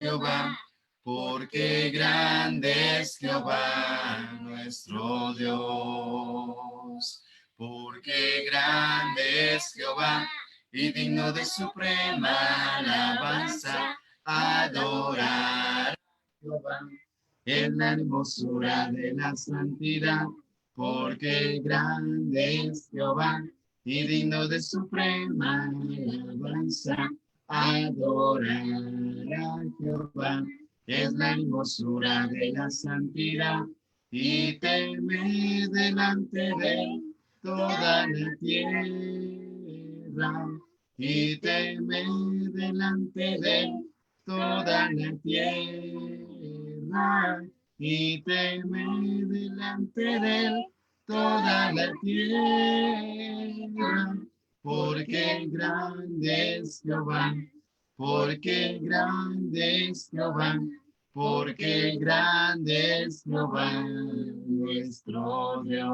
Jehová, porque grande es Jehová nuestro Dios. Porque grande es Jehová y digno de suprema alabanza, adorar a Jehová. Es la hermosura de la santidad, porque grande es Jehová y digno de suprema alabanza, adorar a Jehová. Es la hermosura de la santidad y teme delante de él toda la tierra. Y teme delante de él toda la tierra. Y teme delante de él toda la tierra. Porque grande es Jehová, porque grande es Jehová, porque grande es Jehová nuestro Dios.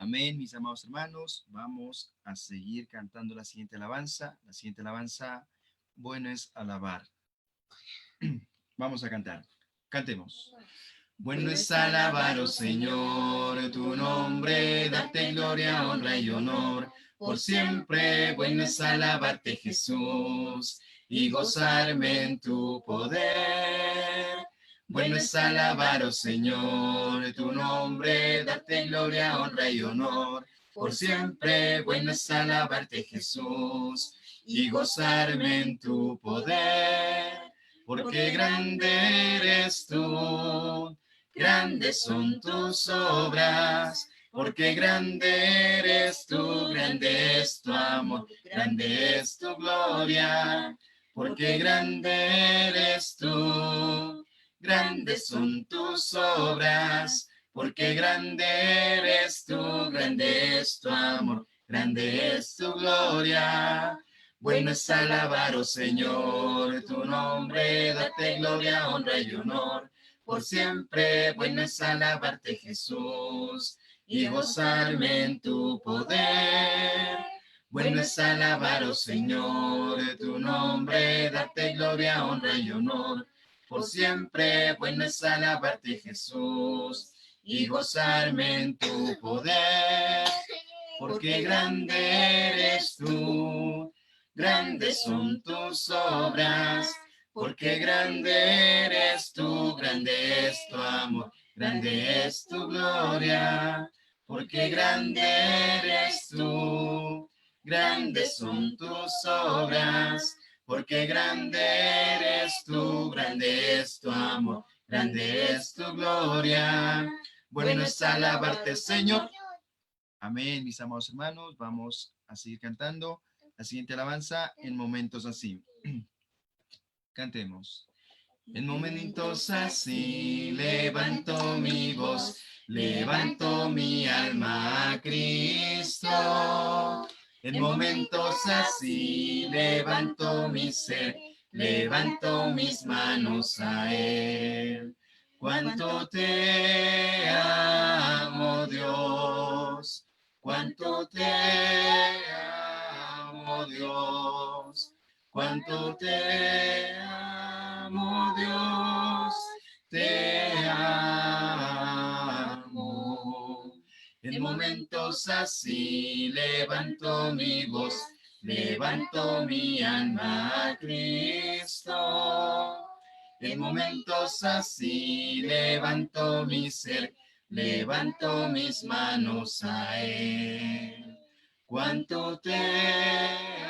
Amén, mis amados hermanos. Vamos a seguir cantando la siguiente alabanza. La siguiente alabanza, bueno es alabar. Vamos a cantar. Cantemos. Bueno es alabar, oh Señor, tu nombre, darte gloria, honra y honor. Por siempre, bueno es alabarte, Jesús, y gozarme en tu poder. Bueno es alabar, oh Señor, tu nombre, darte gloria, honra y honor. Por siempre, bueno es alabarte, Jesús, y gozarme en tu poder. Porque grande eres tú, grandes son tus obras, porque grande eres tú, grande es tu amor, grande es tu gloria, porque grande eres tú, grandes son tus obras, porque grande eres tú, grande es tu amor, grande es tu gloria. Bueno es alabar, oh Señor, tu nombre, darte gloria, honra y honor. Por siempre, bueno es alabarte, Jesús, y gozarme en tu poder. Bueno es alabar, oh Señor, tu nombre, darte gloria, honra y honor. Por siempre, bueno es alabarte, Jesús, y gozarme en tu poder. Porque grande eres tú, grandes son tus obras, porque grande eres tú, grande es tu amor, grande es tu gloria, porque grande eres tú, grandes son tus obras, porque grande eres tú, grande es tu amor, grande es tu gloria. Bueno es alabarte, Señor. Amén, mis amados hermanos. Vamos a seguir cantando la siguiente alabanza en momentos así. Cantemos. En momentos así levanto mi voz, levanto mi alma a Cristo. En momentos así levanto mi ser, levanto mis manos a Él. Cuánto te amo, Dios, cuánto te amo, Dios. Cuánto te amo, Dios, te amo. En momentos así levanto mi voz, levanto mi alma a Cristo. En momentos así levanto mi ser, levanto mis manos a Él. Cuánto te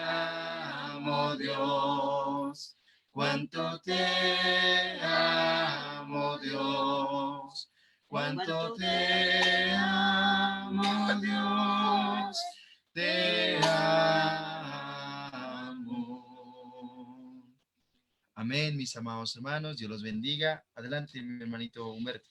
amo, Dios, cuánto te amo, Dios, cuánto te amo, Dios, te amo. Amén, mis amados hermanos, Dios los bendiga. Adelante, mi hermanito Humberto.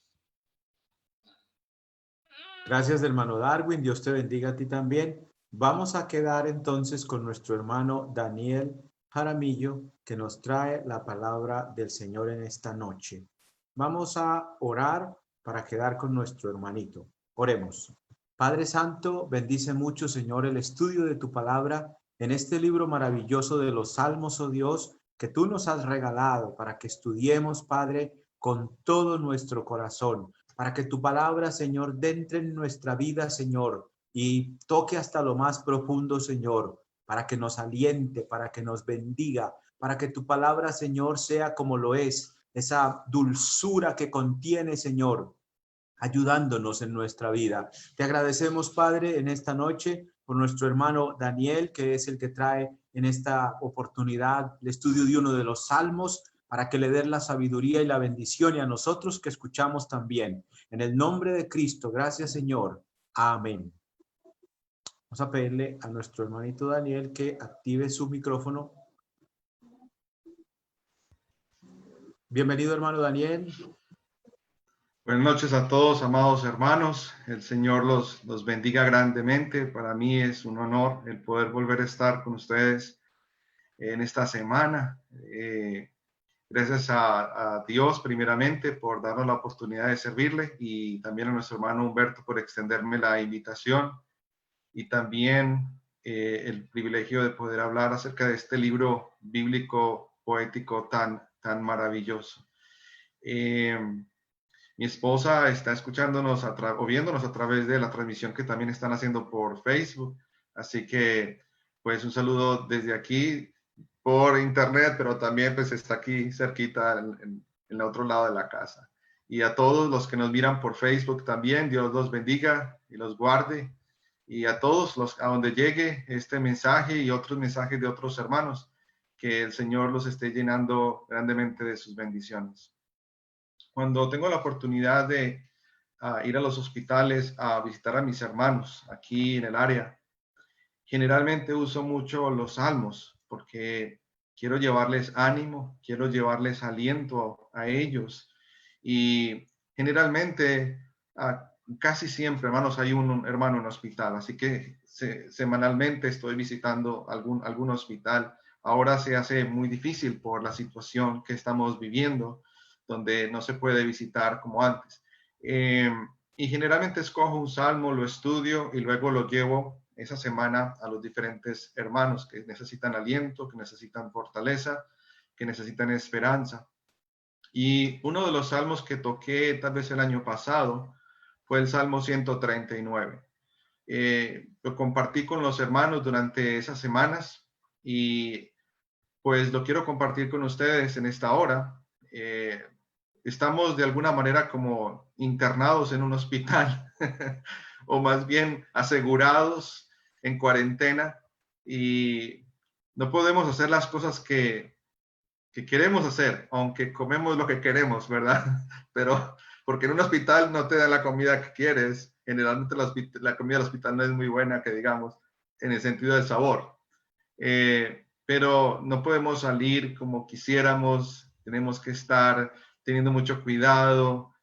Gracias, hermano Darwin. Dios te bendiga a ti también. Vamos a quedar entonces con nuestro hermano Daniel Jaramillo, que nos trae la palabra del Señor en esta noche. Vamos a orar para quedar con nuestro hermanito. Oremos. Padre Santo, bendice mucho, Señor, el estudio de tu palabra en este libro maravilloso de los Salmos, oh Dios, que tú nos has regalado para que estudiemos, Padre, con todo nuestro corazón, para que tu palabra, Señor, entre en nuestra vida, Señor, y toque hasta lo más profundo, Señor, para que nos aliente, para que nos bendiga, para que tu palabra, Señor, sea como lo es, esa dulzura que contiene, Señor, ayudándonos en nuestra vida. Te agradecemos, Padre, en esta noche por nuestro hermano Daniel, que es el que trae en esta oportunidad el estudio de uno de los salmos, para que le dé la sabiduría y la bendición, y a nosotros que escuchamos también. En el nombre de Cristo, gracias, Señor. Amén. Vamos a pedirle a nuestro hermanito Daniel que active su micrófono. Bienvenido, hermano Daniel. Buenas noches a todos, amados hermanos. El Señor los bendiga grandemente. Para mí es un honor el poder volver a estar con ustedes en esta semana. Gracias a Dios primeramente por darnos la oportunidad de servirle, y también a nuestro hermano Humberto por extenderme la invitación, y también el privilegio de poder hablar acerca de este libro bíblico poético tan maravilloso. Mi esposa está escuchándonos o viéndonos a través de la transmisión que también están haciendo por Facebook. Así que, pues, un saludo desde aquí por internet, pero también pues está aquí cerquita en el otro lado de la casa. Y a todos los que nos miran por Facebook también, Dios los bendiga y los guarde. Y a todos a donde llegue este mensaje y otros mensajes de otros hermanos, que el Señor los esté llenando grandemente de sus bendiciones. Cuando tengo la oportunidad de ir a los hospitales a visitar a mis hermanos aquí en el área, generalmente uso mucho los salmos porque quiero llevarles ánimo, quiero llevarles aliento a ellos. Y generalmente, casi siempre, hermanos, hay un hermano en hospital, así que semanalmente estoy visitando algún hospital. Ahora se hace muy difícil por la situación que estamos viviendo, donde no se puede visitar como antes. Y generalmente escojo un salmo, lo estudio y luego lo llevo esa semana a los diferentes hermanos que necesitan aliento, que necesitan fortaleza, que necesitan esperanza. Y uno de los salmos que toqué tal vez el año pasado fue el Salmo 139. Lo compartí con los hermanos durante esas semanas, y pues lo quiero compartir con ustedes en esta hora. Estamos de alguna manera como internados en un hospital o más bien asegurados en cuarentena, y no podemos hacer las cosas que queremos hacer, aunque comemos lo que queremos, ¿verdad? Pero porque en un hospital no te dan la comida que quieres. Generalmente la comida del hospital no es muy buena, que digamos, en el sentido del sabor. Pero no podemos salir como quisiéramos, tenemos que estar teniendo mucho cuidado.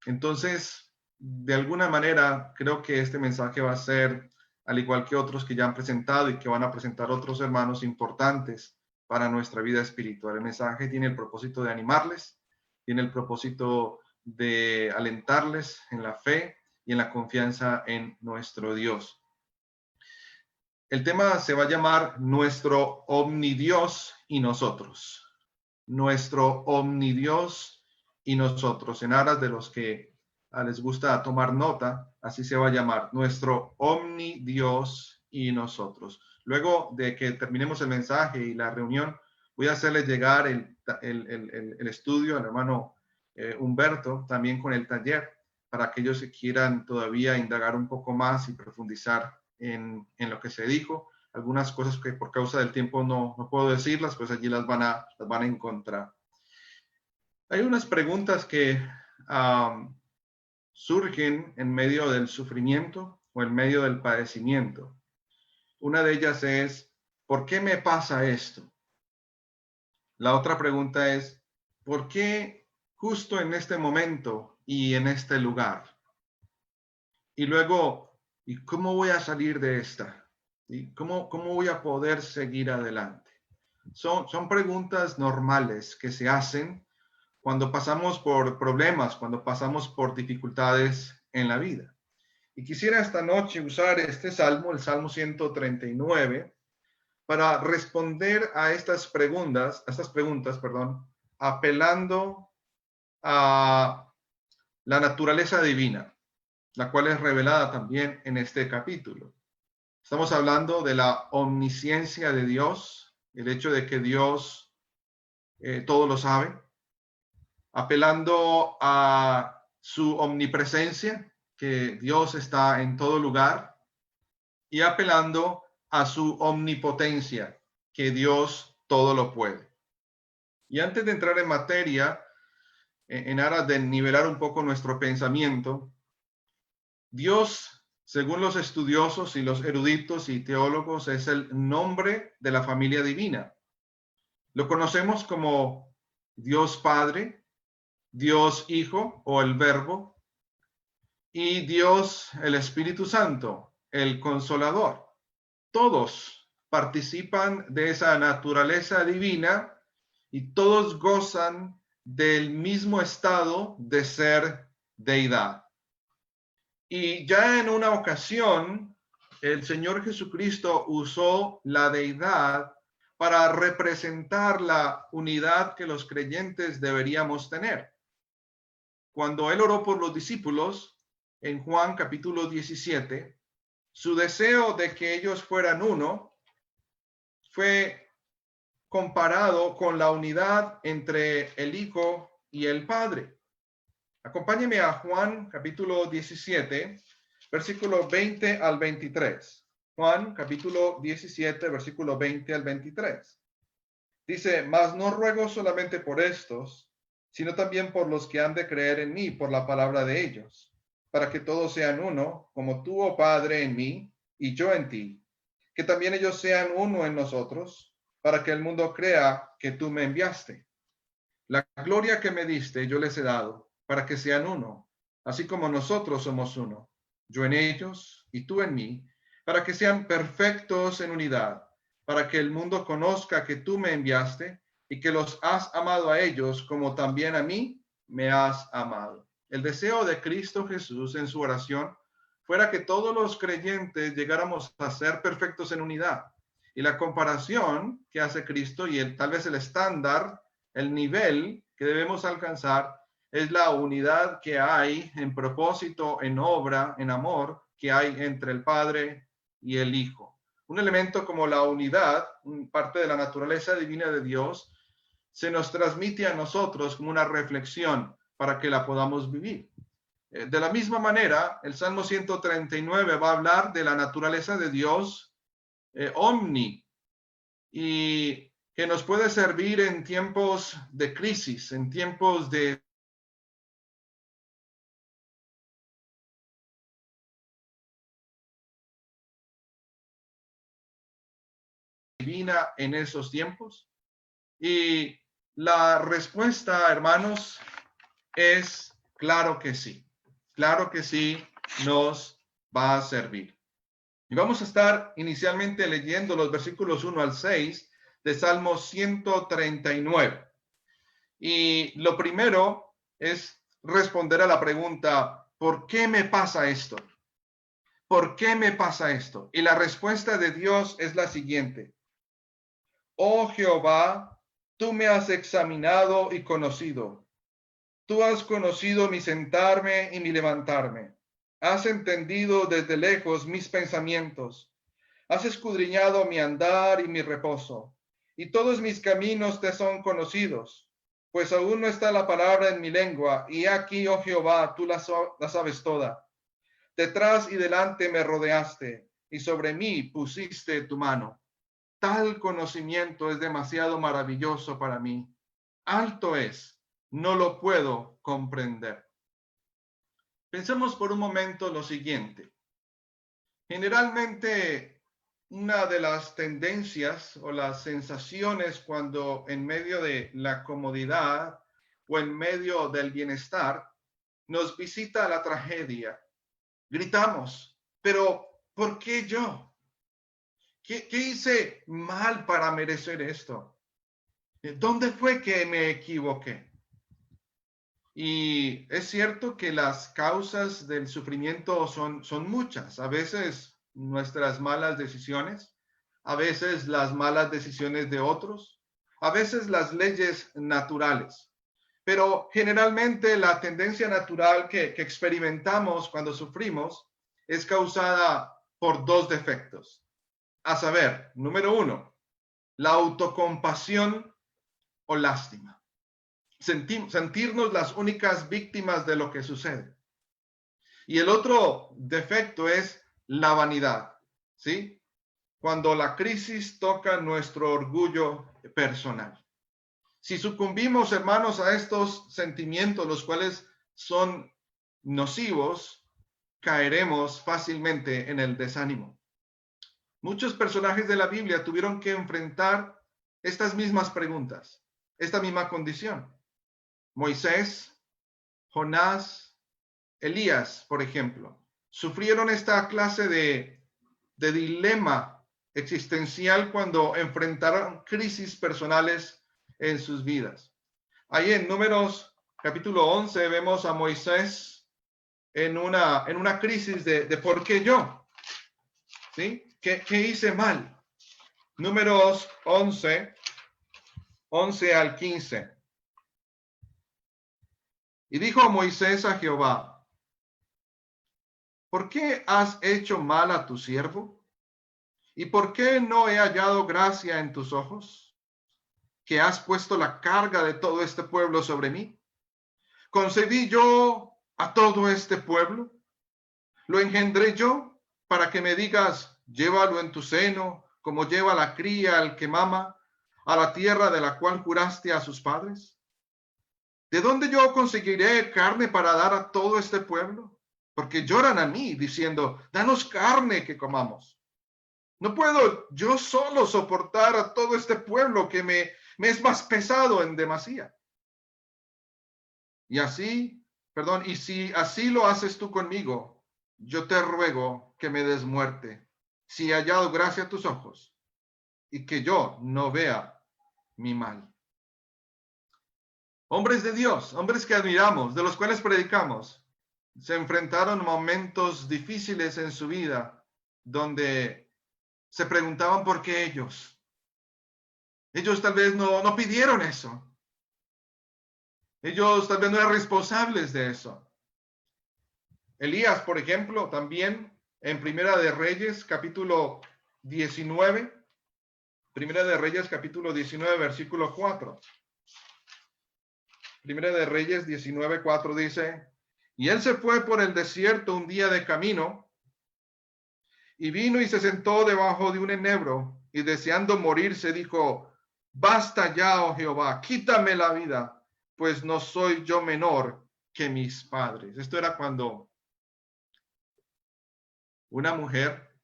Entonces, de alguna manera, creo que este mensaje va a ser, al igual que otros que ya han presentado y que van a presentar otros hermanos importantes para nuestra vida espiritual. El mensaje tiene el propósito de animarles, tiene el propósito de alentarles en la fe y en la confianza en nuestro Dios. El tema se va a llamar Nuestro Omnidios y Nosotros. Nuestro Omnidios y Nosotros. En aras de los que les gusta tomar nota, así se va a llamar, Nuestro Omnidios y Nosotros. Luego de que terminemos el mensaje y la reunión, voy a hacerles llegar el estudio al hermano Humberto, también con el taller, para aquellos que quieran todavía indagar un poco más y profundizar en lo que se dijo. Algunas cosas que por causa del tiempo no puedo decirlas, pues allí las van a encontrar. Hay unas preguntas que surgen en medio del sufrimiento o en medio del padecimiento. Una de ellas es, ¿por qué me pasa esto? La otra pregunta es, ¿por qué justo en este momento y en este lugar? Y luego, ¿y cómo voy a salir de esta? ¿Y cómo voy a poder seguir adelante? Son preguntas normales que se hacen cuando pasamos por problemas, cuando pasamos por dificultades en la vida. Y quisiera esta noche usar este salmo, el Salmo 139, para responder a estas preguntas, apelando a la naturaleza divina, la cual es revelada también en este capítulo. Estamos hablando de la omnisciencia de Dios, el hecho de que Dios todo lo sabe, apelando a su omnipresencia, que Dios está en todo lugar, y apelando a su omnipotencia, que Dios todo lo puede. Y antes de entrar en materia, en aras de nivelar un poco nuestro pensamiento, Dios, según los estudiosos y los eruditos y teólogos, es el nombre de la familia divina. Lo conocemos como Dios Padre, Dios Hijo o el Verbo, y Dios el Espíritu Santo, el Consolador. Todos participan de esa naturaleza divina y todos gozan del mismo estado de ser deidad. Y ya en una ocasión, el Señor Jesucristo usó la deidad para representar la unidad que los creyentes deberíamos tener. Cuando Él oró por los discípulos, en Juan capítulo 17, su deseo de que ellos fueran uno fue comparado con la unidad entre el Hijo y el Padre. Acompáñeme a Juan capítulo 17, versículo 20 al 23. Juan capítulo 17, versículo 20 al 23. Dice, mas no ruego solamente por estos, sino también por los que han de creer en mí por la palabra de ellos, para que todos sean uno, como tú, oh Padre, en mí y yo en ti, que también ellos sean uno en nosotros, para que el mundo crea que tú me enviaste. La gloria que me diste yo les he dado, para que sean uno, así como nosotros somos uno, yo en ellos y tú en mí, para que sean perfectos en unidad, para que el mundo conozca que tú me enviaste y que los has amado a ellos como también a mí me has amado. El deseo de Cristo Jesús en su oración fuera que todos los creyentes llegáramos a ser perfectos en unidad. Y la comparación que hace Cristo y tal vez el estándar, el nivel que debemos alcanzar es la unidad que hay en propósito, en obra, en amor, que hay entre el Padre y el Hijo. Un elemento como la unidad, parte de la naturaleza divina de Dios, se nos transmite a nosotros como una reflexión para que la podamos vivir. De la misma manera, el Salmo 139 va a hablar de la naturaleza de Dios omni, y que nos puede servir en tiempos de crisis, en tiempos de divina en esos tiempos. Y la respuesta, hermanos, es claro que sí. Claro que sí nos va a servir. Y vamos a estar inicialmente leyendo los versículos 1 al 6 de Salmo 139. Y lo primero es responder a la pregunta, ¿por qué me pasa esto? ¿Por qué me pasa esto? Y la respuesta de Dios es la siguiente. Oh Jehová, tú me has examinado y conocido. Tú has conocido mi sentarme y mi levantarme. Has entendido desde lejos mis pensamientos. Has escudriñado mi andar y mi reposo. Y todos mis caminos te son conocidos. Pues aún no está la palabra en mi lengua. Y aquí, oh Jehová, tú la sabes toda. Detrás y delante me rodeaste. Y sobre mí pusiste tu mano. Tal conocimiento es demasiado maravilloso para mí. Alto es, no lo puedo comprender. Pensemos por un momento lo siguiente. Generalmente, una de las tendencias o las sensaciones cuando en medio de la comodidad o en medio del bienestar nos visita la tragedia, gritamos, pero ¿por qué yo? ¿Qué hice mal para merecer esto? ¿Dónde fue que me equivoqué? Y es cierto que las causas del sufrimiento son muchas. A veces nuestras malas decisiones, a veces las malas decisiones de otros, a veces las leyes naturales. Pero generalmente la tendencia natural que experimentamos cuando sufrimos es causada por dos defectos. A saber, número uno, la autocompasión o lástima. Sentirnos las únicas víctimas de lo que sucede. Y el otro defecto es la vanidad, ¿sí? Cuando la crisis toca nuestro orgullo personal. Si sucumbimos, hermanos, a estos sentimientos, los cuales son nocivos, caeremos fácilmente en el desánimo. Muchos personajes de la Biblia tuvieron que enfrentar estas mismas preguntas, esta misma condición. Moisés, Jonás, Elías, por ejemplo, sufrieron esta clase de dilema existencial cuando enfrentaron crisis personales en sus vidas. Ahí en Números capítulo 11 vemos a Moisés en una crisis de ¿por qué yo? ¿Sí? ¿Qué hice mal? Números 11 al 15. Y dijo Moisés a Jehová: ¿por qué has hecho mal a tu siervo? ¿Y por qué no he hallado gracia en tus ojos? ¿Que has puesto la carga de todo este pueblo sobre mí? ¿Concebí yo a todo este pueblo? ¿Lo engendré yo para que me digas, llévalo en tu seno, como lleva la cría al que mama, a la tierra de la cual juraste a sus padres? ¿De dónde yo conseguiré carne para dar a todo este pueblo? Porque lloran a mí, diciendo, danos carne que comamos. No puedo yo solo soportar a todo este pueblo que me es más pesado en demasía. Y si así lo haces tú conmigo, yo te ruego que me des muerte, si he hallado gracia a tus ojos, y que yo no vea mi mal. Hombres de Dios, hombres que admiramos, de los cuales predicamos, se enfrentaron momentos difíciles en su vida, donde se preguntaban por qué ellos. Ellos tal vez no pidieron eso. Ellos tal vez no eran responsables de eso. Elías, por ejemplo, también en Primera de Reyes, capítulo 19. Primera de Reyes, capítulo 19, versículo 4. Primera de Reyes 19, 4 dice, y él se fue por el desierto un día de camino, y vino y se sentó debajo de un enebro, y deseando morirse dijo, basta ya, oh Jehová, quítame la vida, pues no soy yo menor que mis padres. Esto era cuando una mujer,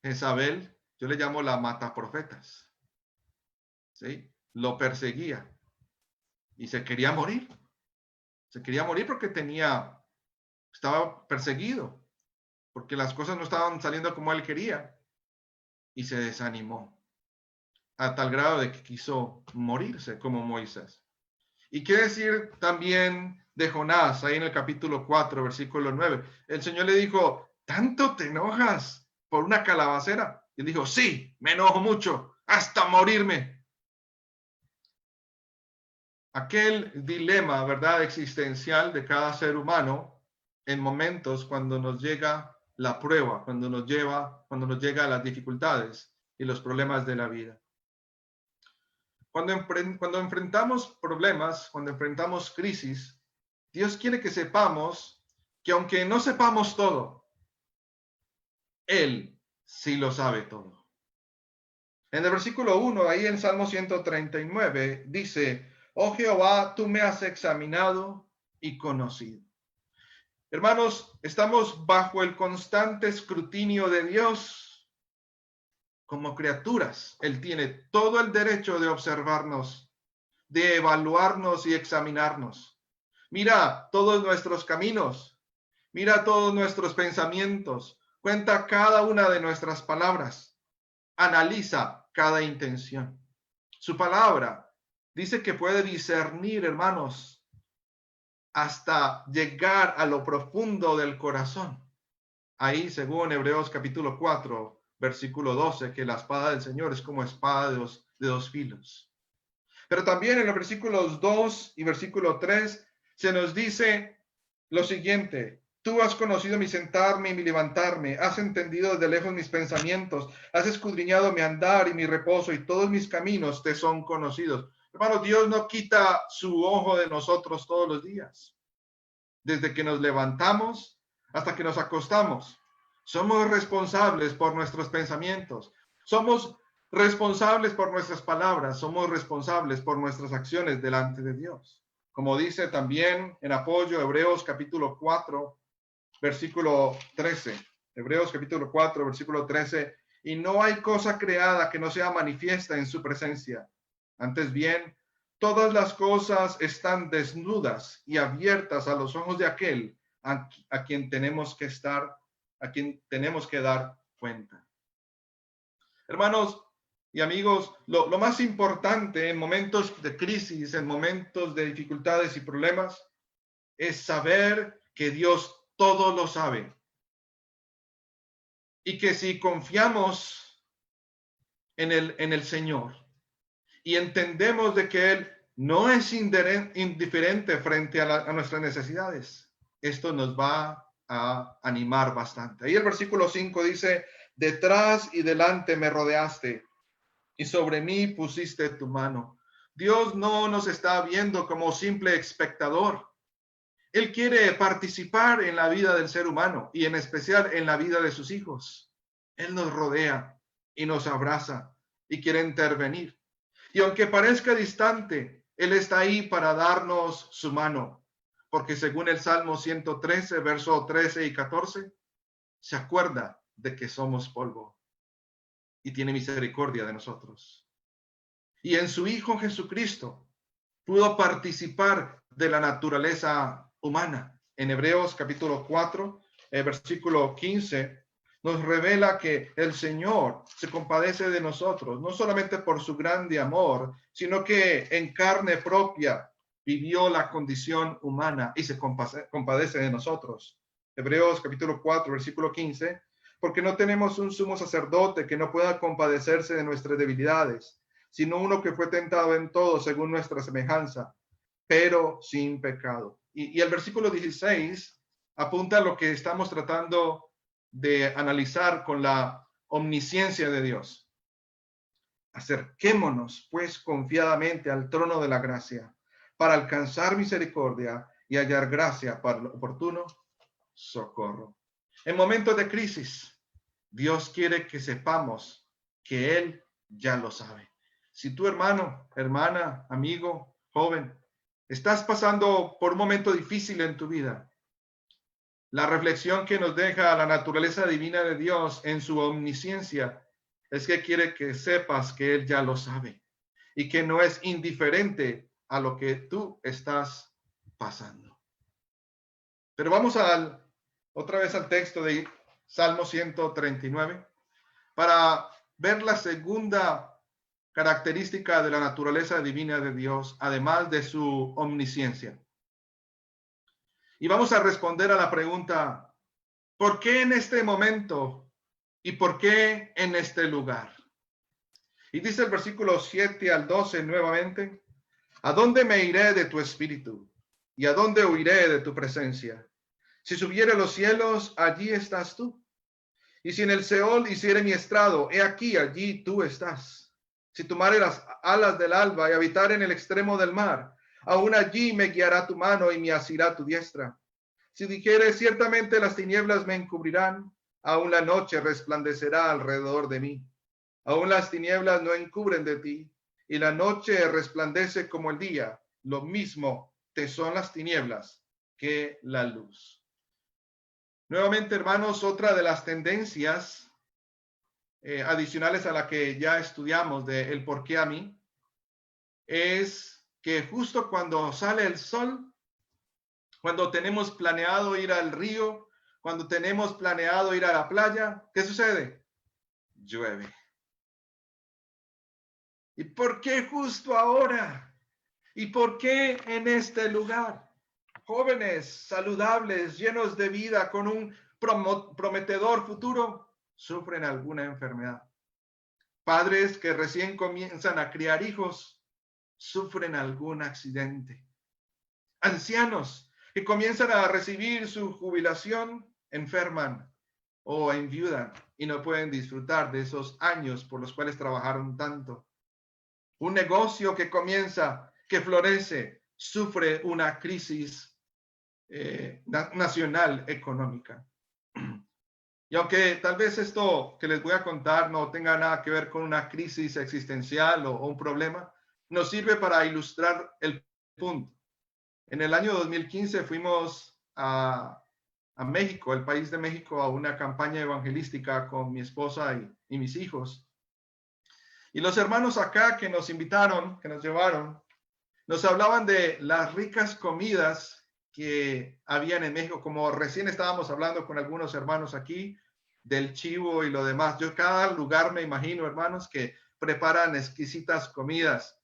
Jezabel, yo le llamo la mataprofetas, ¿sí? Lo perseguía y se quería morir. Se quería morir porque estaba perseguido, porque las cosas no estaban saliendo como él quería, y se desanimó a tal grado de que quiso morirse como Moisés. Y qué decir también de Jonás, ahí en el capítulo 4, versículo 9. El Señor le dijo, ¿tanto te enojas por una calabacera? Y él dijo, sí, me enojo mucho, hasta morirme. Aquel dilema, ¿verdad?, existencial de cada ser humano en momentos cuando nos llega la prueba, cuando nos llega las dificultades y los problemas de la vida. Cuando enfrentamos problemas, cuando enfrentamos crisis, Dios quiere que sepamos que aunque no sepamos todo, Él sí lo sabe todo. En el versículo 1, ahí en Salmo 139, dice, oh Jehová, tú me has examinado y conocido. Hermanos, estamos bajo el constante escrutinio de Dios como criaturas. Él tiene todo el derecho de observarnos, de evaluarnos y examinarnos. Mira todos nuestros caminos, mira todos nuestros pensamientos, cuenta cada una de nuestras palabras, analiza cada intención. Su palabra dice que puede discernir, hermanos, hasta llegar a lo profundo del corazón. Ahí, según Hebreos capítulo 4, versículo 12, que la espada del Señor es como espada de dos filos. Pero también en los versículos 2 y versículo 3 se nos dice lo siguiente: tú has conocido mi sentarme y mi levantarme, has entendido desde lejos mis pensamientos, has escudriñado mi andar y mi reposo, y todos mis caminos te son conocidos. Hermano, Dios no quita su ojo de nosotros todos los días. Desde que nos levantamos hasta que nos acostamos, somos responsables por nuestros pensamientos, somos responsables por nuestras palabras, somos responsables por nuestras acciones delante de Dios. Como dice también en apoyo Hebreos capítulo 4, versículo 13. Hebreos capítulo 4, versículo 13. Y no hay cosa creada que no sea manifiesta en su presencia. Antes bien, todas las cosas están desnudas y abiertas a los ojos de aquel a quien tenemos que dar cuenta. Hermanos y amigos, lo más importante en momentos de crisis, en momentos de dificultades y problemas, es saber que Dios todo lo sabe. Y que si confiamos en el Señor y entendemos de que Él no es indiferente frente a nuestras necesidades, esto nos va a animar bastante. Ahí el versículo 5 dice: detrás y delante me rodeaste, y sobre mí pusiste tu mano. Dios no nos está viendo como simple espectador. Él quiere participar en la vida del ser humano y en especial en la vida de sus hijos. Él nos rodea y nos abraza y quiere intervenir. Y aunque parezca distante, Él está ahí para darnos su mano. Porque según el Salmo 113, verso 13 y 14, se acuerda de que somos polvo y tiene misericordia de nosotros. Y en su Hijo Jesucristo pudo participar de la naturaleza humana. En Hebreos capítulo 4, versículo 15, nos revela que el Señor se compadece de nosotros, no solamente por su grande amor, sino que en carne propia vivió la condición humana y se compadece de nosotros. Hebreos capítulo 4, versículo 15, porque no tenemos un sumo sacerdote que no pueda compadecerse de nuestras debilidades, sino uno que fue tentado en todo según nuestra semejanza, pero sin pecado. Y el versículo 16 apunta a lo que estamos tratando de analizar con la omnisciencia de Dios. Acerquémonos, pues, confiadamente al trono de la gracia, para alcanzar misericordia y hallar gracia para el oportuno socorro. En momentos de crisis, Dios quiere que sepamos que Él ya lo sabe. Si tú, hermano, hermana, amigo, joven, estás pasando por un momento difícil en tu vida, la reflexión que nos deja la naturaleza divina de Dios en su omnisciencia es que quiere que sepas que Él ya lo sabe y que no es indiferente a lo que tú estás pasando. Pero vamos otra vez al texto de Salmo 139 para ver la segunda característica de la naturaleza divina de Dios, además de su omnisciencia. Y vamos a responder a la pregunta: ¿por qué en este momento y por qué en este lugar? Y dice el versículo 7 al 12 nuevamente: ¿a dónde me iré de tu espíritu? ¿Y a dónde huiré de tu presencia? Si subiere a los cielos, allí estás tú. Y si en el Seol hiciere mi estrado, he aquí, allí tú estás. Si tomare las alas del alba y habitar en el extremo del mar, aún allí me guiará tu mano y me asirá tu diestra. Si dijere, ciertamente las tinieblas me encubrirán, aún la noche resplandecerá alrededor de mí. Aún las tinieblas no encubren de ti, y la noche resplandece como el día. Lo mismo te son las tinieblas que la luz. Nuevamente, hermanos, otra de las tendencias adicionales a la que ya estudiamos de el por qué a mí, es que justo cuando sale el sol, cuando tenemos planeado ir al río, cuando tenemos planeado ir a la playa, ¿qué sucede? Llueve. ¿Y por qué justo ahora? ¿Y por qué en este lugar? jóvenes, saludables, llenos de vida, con un prometedor futuro, sufren alguna enfermedad. Padres que recién comienzan a criar hijos, sufren algún accidente. Ancianos que comienzan a recibir su jubilación, enferman o enviudan y no pueden disfrutar de esos años por los cuales trabajaron tanto. Un negocio que comienza, que florece, sufre una crisis nacional económica. Y aunque tal vez esto que les voy a contar no tenga nada que ver con una crisis existencial o un problema, nos sirve para ilustrar el punto. En el año 2015 fuimos a México, el país de México, a una campaña evangelística con mi esposa y mis hijos. Y los hermanos acá que nos invitaron, que nos llevaron, nos hablaban de las ricas comidas que habían en México, como recién estábamos hablando con algunos hermanos aquí, del chivo y lo demás. Yo cada lugar me imagino, hermanos, que preparan exquisitas comidas.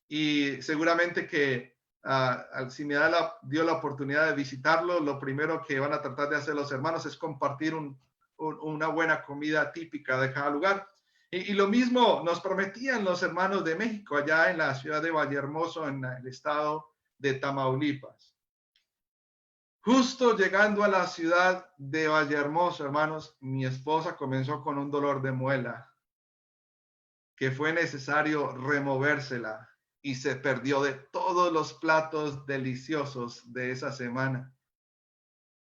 Y seguramente que si me dio la oportunidad de visitarlo, lo primero que van a tratar de hacer los hermanos es compartir una buena comida típica de cada lugar. Y lo mismo nos prometían los hermanos de México, allá en la ciudad de Vallehermoso, en el estado de Tamaulipas. Justo llegando a la ciudad de Vallehermoso, hermanos, mi esposa comenzó con un dolor de muela, que fue necesario removérsela y se perdió de todos los platos deliciosos de esa semana.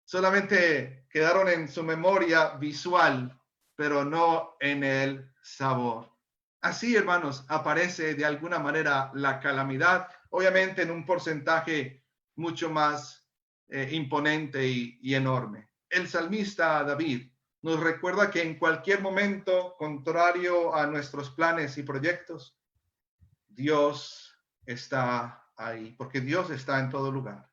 Solamente quedaron en su memoria visual, pero no en el sabor. Así, hermanos, aparece de alguna manera la calamidad, obviamente en un porcentaje mucho más imponente y enorme. El salmista David nos recuerda que en cualquier momento, contrario a nuestros planes y proyectos, Dios está ahí, porque Dios está en todo lugar.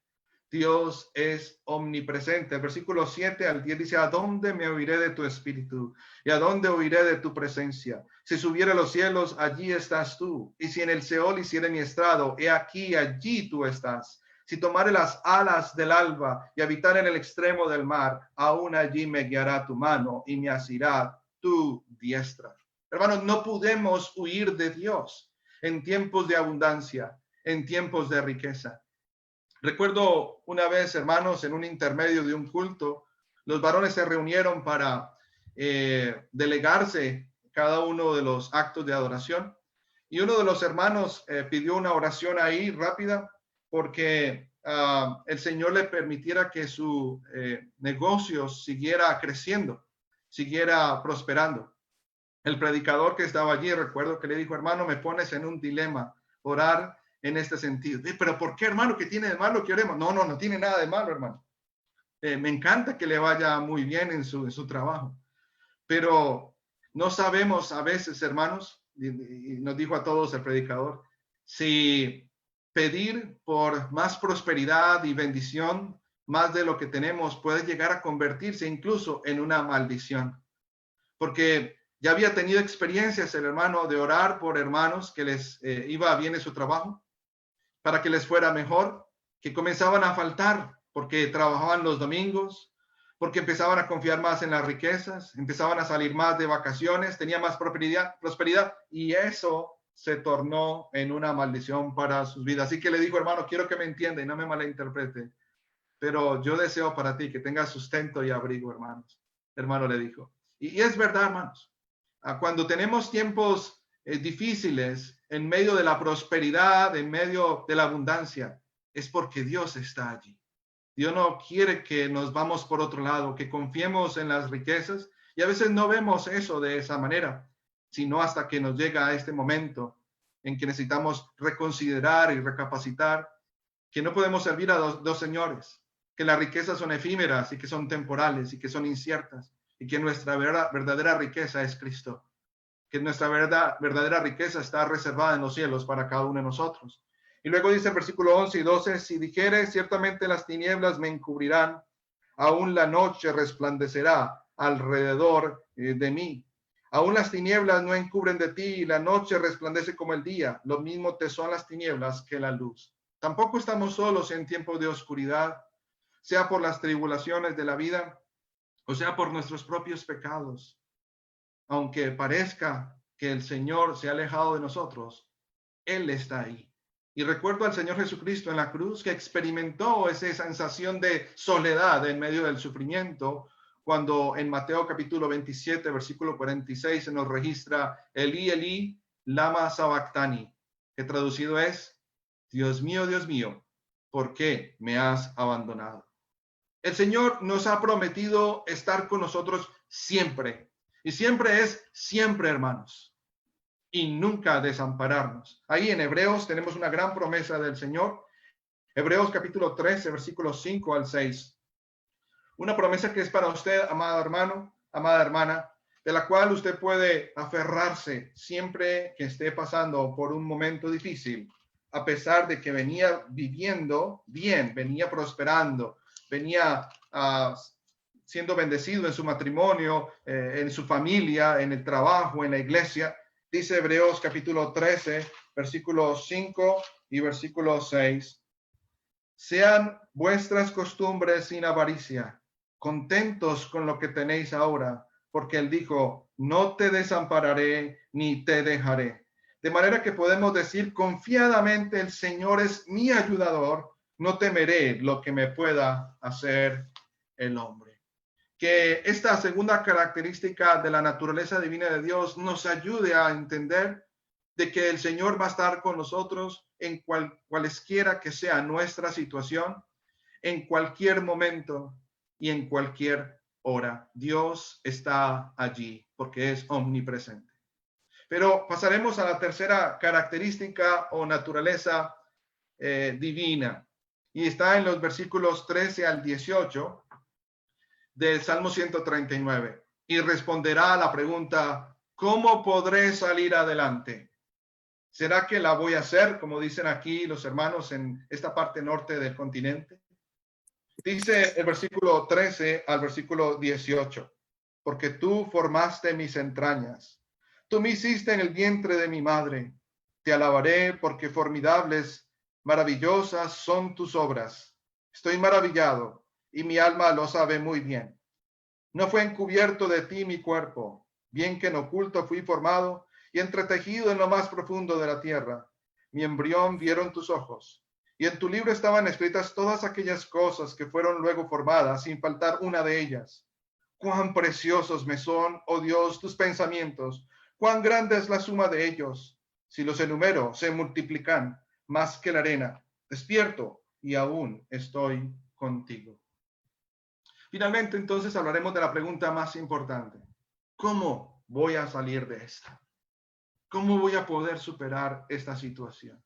Dios es omnipresente. El versículo 7 al 10 dice: ¿a dónde me oiré de tu espíritu? ¿Y a dónde oiré de tu presencia? Si subiera a los cielos, allí estás tú. Y si en el Seol hiciere mi estrado, he aquí, allí tú estás. Si tomare las alas del alba y habitar en el extremo del mar, aún allí me guiará tu mano y me asirá tu diestra. Hermanos, no podemos huir de Dios en tiempos de abundancia, en tiempos de riqueza. Recuerdo una vez, hermanos, en un intermedio de un culto, los varones se reunieron para delegarse cada uno de los actos de adoración. Y uno de los hermanos pidió una oración ahí rápida porque el Señor le permitiera que su negocio siguiera creciendo, siguiera prosperando. El predicador que estaba allí, recuerdo que le dijo: hermano, me pones en un dilema, orar en este sentido. Pero ¿por qué, hermano? ¿Qué tiene de malo que oremos? No tiene nada de malo, hermano. Me encanta que le vaya muy bien en su trabajo. Pero no sabemos a veces, hermanos, y nos dijo a todos el predicador, si pedir por más prosperidad y bendición, más de lo que tenemos, puede llegar a convertirse incluso en una maldición. Porque ya había tenido experiencias el hermano de orar por hermanos que les iba bien en su trabajo, para que les fuera mejor, que comenzaban a faltar porque trabajaban los domingos, porque empezaban a confiar más en las riquezas, empezaban a salir más de vacaciones, tenía más prosperidad, y eso se tornó en una maldición para sus vidas. Así que le dijo: hermano, quiero que me entienda y no me malinterprete, pero yo deseo para ti que tengas sustento y abrigo, hermano le dijo. Y es verdad, hermanos, cuando tenemos tiempos difíciles, en medio de la prosperidad, en medio de la abundancia, es porque Dios está allí. Dios no quiere que nos vamos por otro lado, que confiemos en las riquezas, y a veces no vemos eso de esa manera, sino hasta que nos llega a este momento en que necesitamos reconsiderar y recapacitar que no podemos servir a dos señores, que las riquezas son efímeras y que son temporales y que son inciertas, y que nuestra verdadera riqueza es Cristo, que nuestra verdadera riqueza está reservada en los cielos para cada uno de nosotros. Y luego dice el versículo 11 y 12, si dijere ciertamente las tinieblas me encubrirán, aún la noche resplandecerá alrededor de mí. Aún las tinieblas no encubren de ti y la noche resplandece como el día. Lo mismo te son las tinieblas que la luz. Tampoco estamos solos en tiempos de oscuridad, sea por las tribulaciones de la vida o sea por nuestros propios pecados. Aunque parezca que el Señor se ha alejado de nosotros, Él está ahí. Y recuerdo al Señor Jesucristo en la cruz que experimentó esa sensación de soledad en medio del sufrimiento, cuando en Mateo capítulo 27, versículo 46 se nos registra Elí, Elí, lama sabactani, que traducido es, Dios mío, ¿por qué me has abandonado? El Señor nos ha prometido estar con nosotros siempre. Y siempre es siempre, hermanos. Y nunca desampararnos. Ahí en Hebreos tenemos una gran promesa del Señor. Hebreos capítulo 13, versículos 5 al 6. Una promesa que es para usted, amado hermano, amada hermana, de la cual usted puede aferrarse siempre que esté pasando por un momento difícil, a pesar de que venía viviendo bien, venía prosperando, venía siendo bendecido en su matrimonio, en su familia, en el trabajo, en la iglesia. Dice Hebreos capítulo 13, versículos 5 y versículo 6. Sean vuestras costumbres sin avaricia, contentos con lo que tenéis ahora, porque él dijo, no te desampararé ni te dejaré. De manera que podemos decir confiadamente, el Señor es mi ayudador, no temeré lo que me pueda hacer el hombre. Que esta segunda característica de la naturaleza divina de Dios nos ayude a entender de que el Señor va a estar con nosotros en cualesquiera que sea nuestra situación, en cualquier momento y en cualquier hora. Dios está allí porque es omnipresente. Pero pasaremos a la tercera característica o naturaleza divina. Y está en los versículos 13 al 18 del Salmo 139. Y responderá a la pregunta, ¿cómo podré salir adelante? ¿Será que la voy a hacer, como dicen aquí los hermanos en esta parte norte del continente? Dice el versículo 13 al versículo 18, porque tú formaste mis entrañas. Tú me hiciste en el vientre de mi madre. Te alabaré porque formidables, maravillosas son tus obras. Estoy maravillado y mi alma lo sabe muy bien. No fue encubierto de ti mi cuerpo, bien que en oculto fui formado y entretejido en lo más profundo de la tierra. Mi embrión vieron tus ojos, y en tu libro estaban escritas todas aquellas cosas que fueron luego formadas, sin faltar una de ellas. Cuán preciosos me son, oh Dios, tus pensamientos, cuán grande es la suma de ellos. Si los enumero, se multiplican más que la arena. Despierto y aún estoy contigo. Finalmente, entonces, hablaremos de la pregunta más importante. ¿Cómo voy a salir de esta? ¿Cómo voy a poder superar esta situación?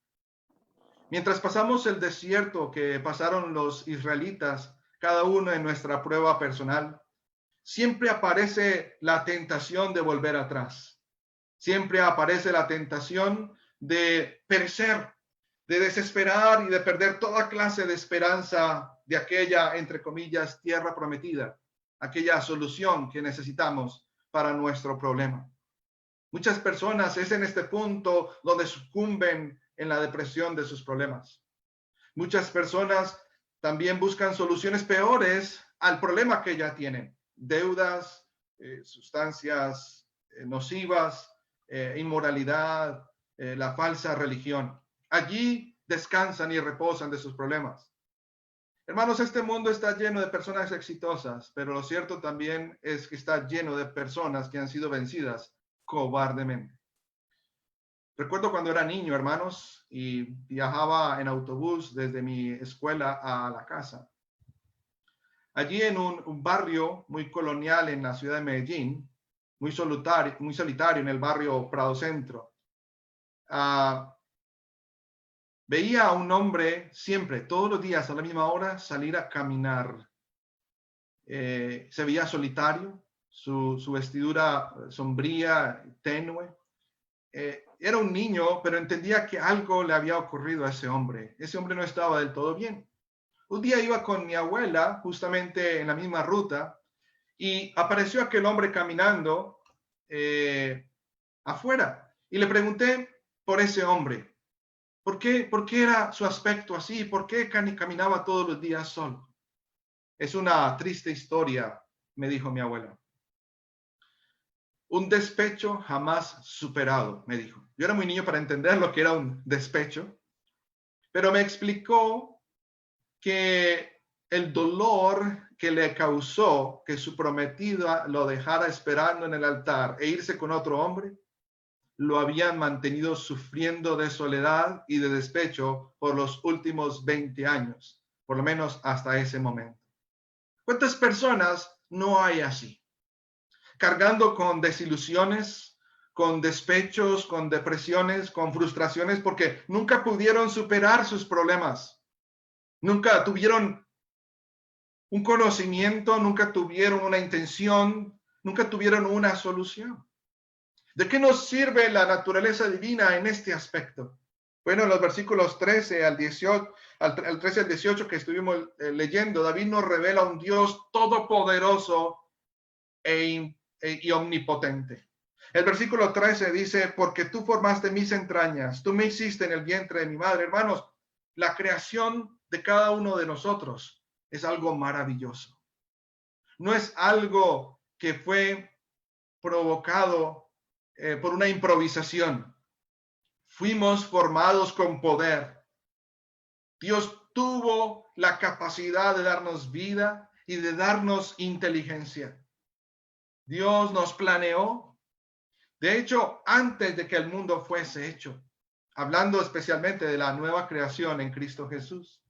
Mientras pasamos el desierto que pasaron los israelitas, cada uno en nuestra prueba personal, siempre aparece la tentación de volver atrás. Siempre aparece la tentación de perecer, de desesperar y de perder toda clase de esperanza de aquella, entre comillas, tierra prometida, aquella solución que necesitamos para nuestro problema. Muchas personas es en este punto donde sucumben en la depresión de sus problemas. Muchas personas también buscan soluciones peores al problema que ya tienen. Deudas, sustancias nocivas, inmoralidad, la falsa religión. Allí descansan y reposan de sus problemas. Hermanos, este mundo está lleno de personas exitosas, pero lo cierto también es que está lleno de personas que han sido vencidas cobardemente. Recuerdo cuando era niño, hermanos, y viajaba en autobús desde mi escuela a la casa. Allí en un barrio muy colonial en la ciudad de Medellín, muy solitario en el barrio Prado Centro, veía a un hombre siempre, todos los días a la misma hora, salir a caminar. Se veía solitario, su vestidura sombría, tenue. Era un niño, pero entendía que algo le había ocurrido a ese hombre. Ese hombre no estaba del todo bien. Un día iba con mi abuela, justamente en la misma ruta, y apareció aquel hombre caminando afuera. Y le pregunté por ese hombre. ¿Por qué era su aspecto así? ¿Por qué caminaba todos los días solo? Es una triste historia, me dijo mi abuela. Un despecho jamás superado, me dijo. Yo era muy niño para entender lo que era un despecho, pero me explicó que el dolor que le causó que su prometida lo dejara esperando en el altar e irse con otro hombre, lo habían mantenido sufriendo de soledad y de despecho por los últimos 20 años, por lo menos hasta ese momento. ¿Cuántas personas no hay así? Cargando con desilusiones, con despechos, con depresiones, con frustraciones, porque nunca pudieron superar sus problemas. Nunca tuvieron un conocimiento, nunca tuvieron una intención, nunca tuvieron una solución. ¿De qué nos sirve la naturaleza divina en este aspecto? Bueno, en los versículos 13 al 18, al 13 al 18 que estuvimos leyendo, David nos revela un Dios todopoderoso y omnipotente. El versículo 13 dice, porque tú formaste mis entrañas, tú me hiciste en el vientre de mi madre. Hermanos, la creación de cada uno de nosotros es algo maravilloso. No es algo que fue provocado por una improvisación. Fuimos formados con poder. Dios tuvo la capacidad de darnos vida y de darnos inteligencia. Dios nos planeó. De hecho, antes de que el mundo fuese hecho, hablando especialmente de la nueva creación en Cristo Jesús.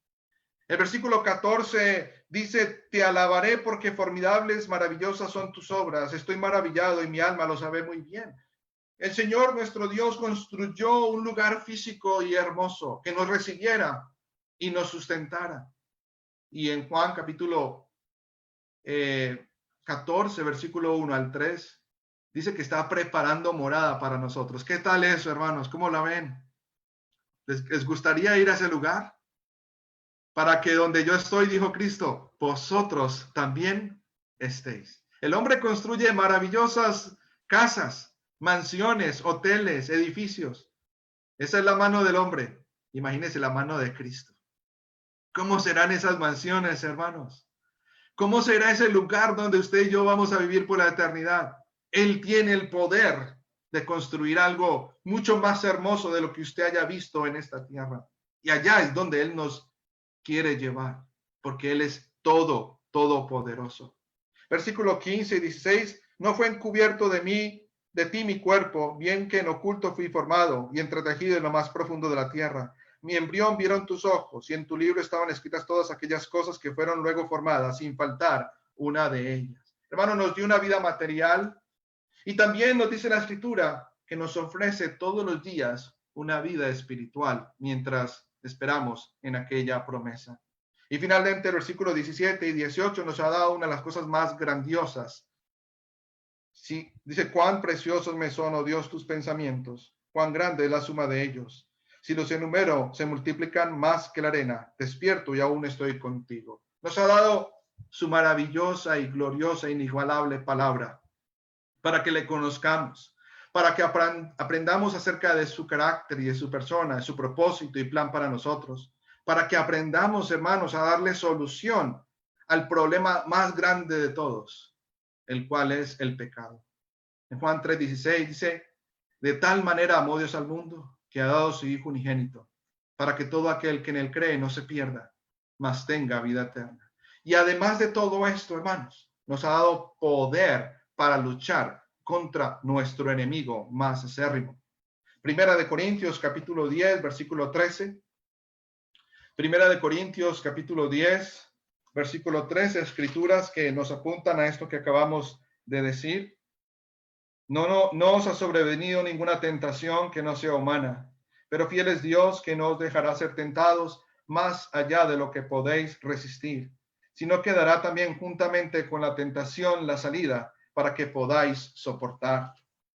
El versículo 14 dice, te alabaré porque formidables, maravillosas son tus obras. Estoy maravillado y mi alma lo sabe muy bien. El Señor nuestro Dios construyó un lugar físico y hermoso que nos recibiera y nos sustentara. Y en Juan capítulo 14, versículo 1 al 3, dice que está preparando morada para nosotros. ¿Qué tal eso, hermanos? ¿Cómo la ven? ¿Les gustaría ir a ese lugar? Para que donde yo estoy, dijo Cristo, vosotros también estéis. El hombre construye maravillosas casas, mansiones, hoteles, edificios. Esa es la mano del hombre. Imagínense la mano de Cristo. ¿Cómo serán esas mansiones, hermanos? ¿Cómo será ese lugar donde usted y yo vamos a vivir por la eternidad? Él tiene el poder de construir algo mucho más hermoso de lo que usted haya visto en esta tierra. Y allá es donde Él nos quiere llevar, porque Él es todopoderoso. Versículo 15 y 16, no fue encubierto de ti mi cuerpo, bien que en oculto fui formado y entretejido en lo más profundo de la tierra. Mi embrión vieron tus ojos, y en tu libro estaban escritas todas aquellas cosas que fueron luego formadas, sin faltar una de ellas. Hermano, nos dio una vida material, y también nos dice la Escritura que nos ofrece todos los días una vida espiritual, mientras esperamos en aquella promesa. Y finalmente el versículo 17 y 18 nos ha dado una de las cosas más grandiosas. Sí, dice, cuán preciosos me son, oh Dios, tus pensamientos, cuán grande es la suma de ellos. Si los enumero, se multiplican más que la arena. Despierto y aún estoy contigo. Nos ha dado su maravillosa y gloriosa, inigualable palabra para que le conozcamos, para que aprendamos acerca de su carácter y de su persona, de su propósito y plan para nosotros, para que aprendamos, hermanos, a darle solución al problema más grande de todos, el cual es el pecado. En Juan 3:16 dice, de tal manera amó Dios al mundo, que ha dado su Hijo unigénito, para que todo aquel que en él cree no se pierda, mas tenga vida eterna. Y además de todo esto, hermanos, nos ha dado poder para luchar contra nuestro enemigo más acérrimo. Primera de Corintios capítulo 10, versículo 13. Primera de Corintios capítulo 10, versículo 13, escrituras que nos apuntan a esto que acabamos de decir. No os ha sobrevenido ninguna tentación que no sea humana, pero fiel es Dios que no os dejará ser tentados más allá de lo que podéis resistir, sino que dará también juntamente con la tentación la salida para que podáis soportar.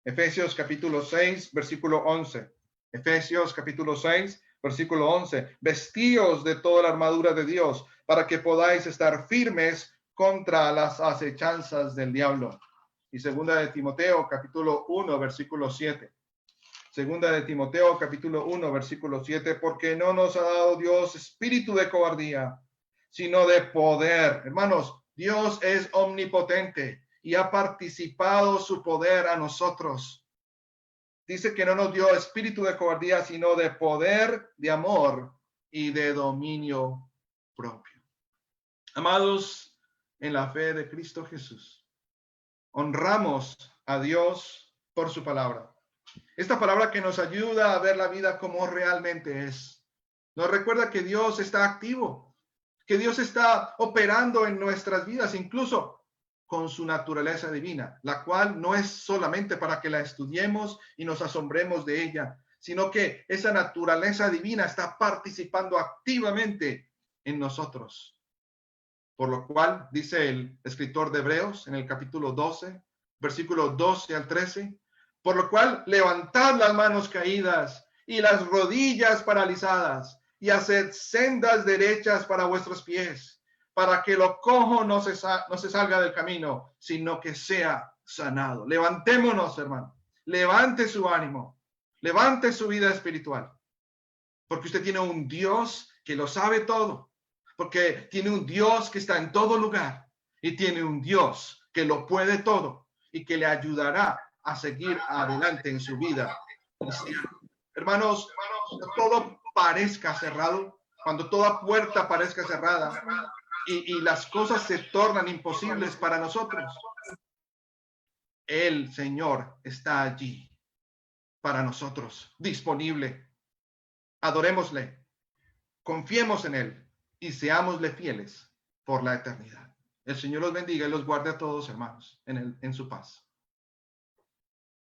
Efesios capítulo 6, versículo 11. Efesios capítulo 6, versículo 11. Vestíos de toda la armadura de Dios para que podáis estar firmes contra las acechanzas del diablo. Y segunda de Timoteo capítulo 1, versículo 7. Segunda de Timoteo, capítulo 1, versículo 7, porque no nos ha dado Dios espíritu de cobardía, sino de poder. Hermanos, Dios es omnipotente y ha participado su poder a nosotros. Dice que no nos dio espíritu de cobardía, sino de poder, de amor y de dominio propio. Amados, en la fe de Cristo Jesús, honramos a Dios por su palabra. Esta palabra que nos ayuda a ver la vida como realmente es. Nos recuerda que Dios está activo, que Dios está operando en nuestras vidas, incluso con su naturaleza divina, la cual no es solamente para que la estudiemos y nos asombremos de ella, sino que esa naturaleza divina está participando activamente en nosotros. Por lo cual, dice el escritor de Hebreos en el capítulo 12, versículo 12 al 13, por lo cual levantad las manos caídas y las rodillas paralizadas y haced sendas derechas para vuestros pies, para que lo cojo no se salga del camino, sino que sea sanado. Levantémonos, hermano. Levante su ánimo. Levante su vida espiritual. Porque usted tiene un Dios que lo sabe todo. Porque tiene un Dios que está en todo lugar. Y tiene un Dios que lo puede todo y que le ayudará a seguir adelante en su vida cristiana. Hermanos, cuando todo parezca cerrado, cuando toda puerta parezca cerrada y las cosas se tornan imposibles para nosotros, el Señor está allí para nosotros, disponible. Adorémosle, confiemos en Él y seámosle fieles por la eternidad. El Señor los bendiga y los guarde a todos, hermanos, en su paz.